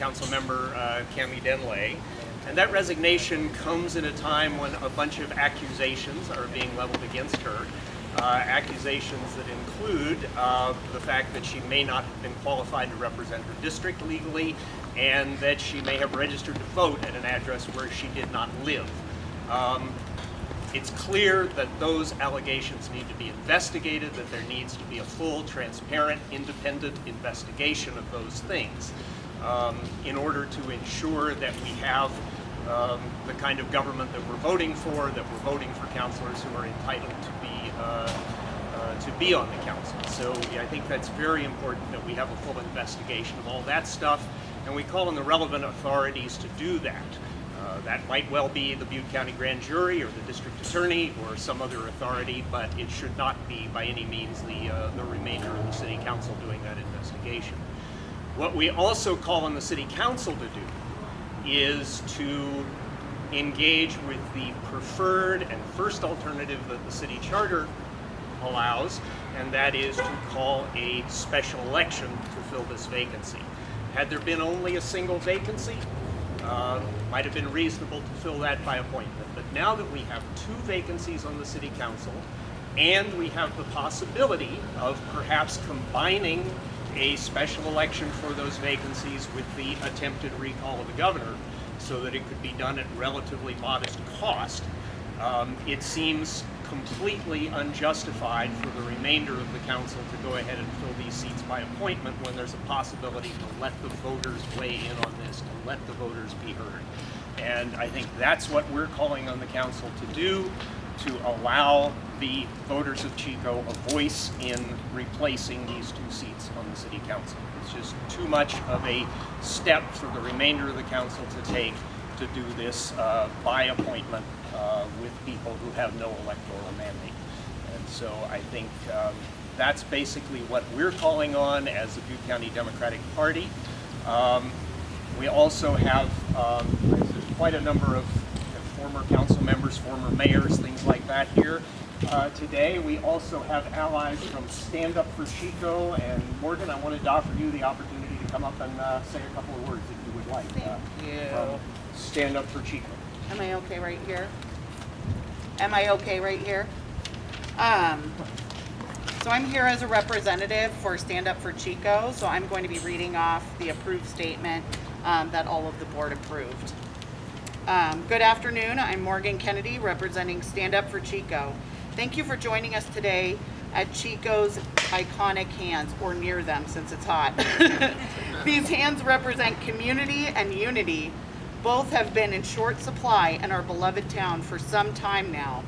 council member Kami Denlay. And that resignation comes at a time when a bunch of accusations are being leveled against her. Accusations that include the fact that she may not have been qualified to represent her district legally, and that she may have registered to vote at an address where she did not live. It's clear that those allegations need to be investigated, that there needs to be a full, transparent, independent investigation of those things in order to ensure that we have the kind of government that we're voting for, that we're voting for councilors who are entitled to be on the council. So yeah, I think that's very important that we have a full investigation of all that stuff, and we call on the relevant authorities to do that. That might well be the Butte County Grand Jury or the District Attorney or some other authority, but it should not be by any means the remainder of the City Council doing that investigation. What we also call on the City Council to do is to engage with the preferred and first alternative that the City Charter allows, and that is to call a special election to fill this vacancy. Had there been only a single vacancy, might have been reasonable to fill that by appointment. But now that we have 2 vacancies on the City Council, and we have the possibility of perhaps combining a special election for those vacancies with the attempted recall of the governor so that it could be done at relatively modest cost, it seems completely unjustified for the remainder of the council to go ahead and fill these seats by appointment when there's a possibility to let the voters weigh in on this, to let the voters be heard. And I think that's what we're calling on the council to do, to allow the voters of Chico a voice in replacing these 2 seats on the City Council. It's just too much of a step for the remainder of the council to take to do this by appointment with people who have no electoral mandate. And so I think that's basically what we're calling on as the Butte County Democratic Party. We also have quite a number of former council members, former mayors, things like that here today. We also have allies from Stand Up For Chico, and Morgan, I wanted to offer you the opportunity to come up and say a couple of words if you would like. From Stand Up For Chico. Am I okay right here? Am I okay right here? So I'm here as a representative for Stand Up For Chico, so I'm going to be reading off the approved statement that all of the board approved. Good afternoon, I'm Morgan Kennedy representing Stand Up For Chico. Thank you for joining us today at Chico's iconic hands, or near them since it's hot. These hands represent community and unity. Both have been in short supply in our beloved town for some time now.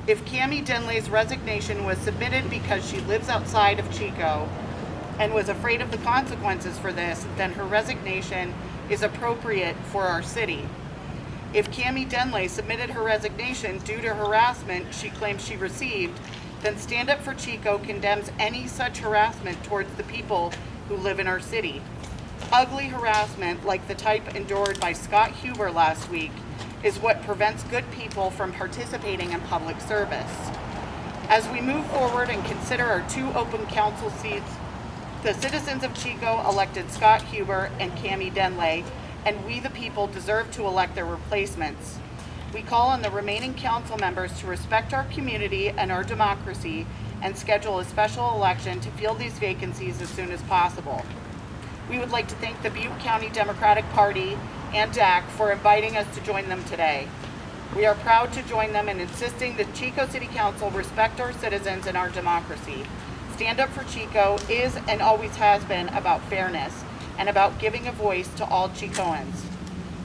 If Kami Denlay's resignation was submitted because she lives outside of Chico and was afraid of the consequences for this, then her resignation is appropriate for our city. If Kami Denlay submitted her resignation due to harassment she claims she received, then Stand Up For Chico condemns any such harassment towards the people who live in our city. Ugly harassment, like the type endured by Scott Huber last week, is what prevents good people from participating in public service. As we move forward and consider our 2 open council seats, the citizens of Chico elected Scott Huber and Kami Denlay, and we the people deserve to elect their replacements. We call on the remaining council members to respect our community and our democracy and schedule a special election to fill these vacancies as soon as possible. We would like to thank the Butte County Democratic Party and DAC for inviting us to join them today. We are proud to join them in insisting that Chico City Council respect our citizens and our democracy. Stand Up For Chico is and always has been about fairness and about giving a voice to all Chicoans.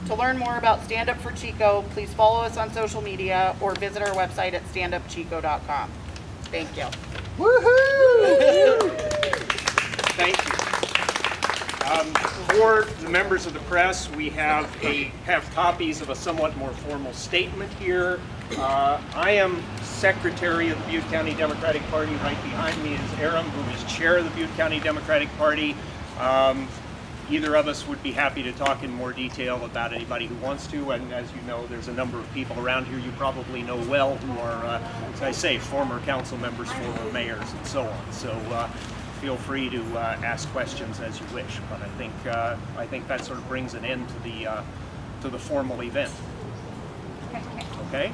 To learn more about Stand Up For Chico, please follow us on social media or visit our website at standupchico.com. Thank you. Woohoo! Thank you. For the members of the press, we have copies of a somewhat more formal statement here. I am secretary of the Butte County Democratic Party. Right behind me is Aram, who is chair of the Butte County Democratic Party. Either of us would be happy to talk in more detail about anybody who wants to, and as you know, there's a number of people around here you probably know well who are, as I say, former council members, former mayors, and so on. So feel free to ask questions as you wish. But I think that sort of brings an end to the formal event. Okay. Okay.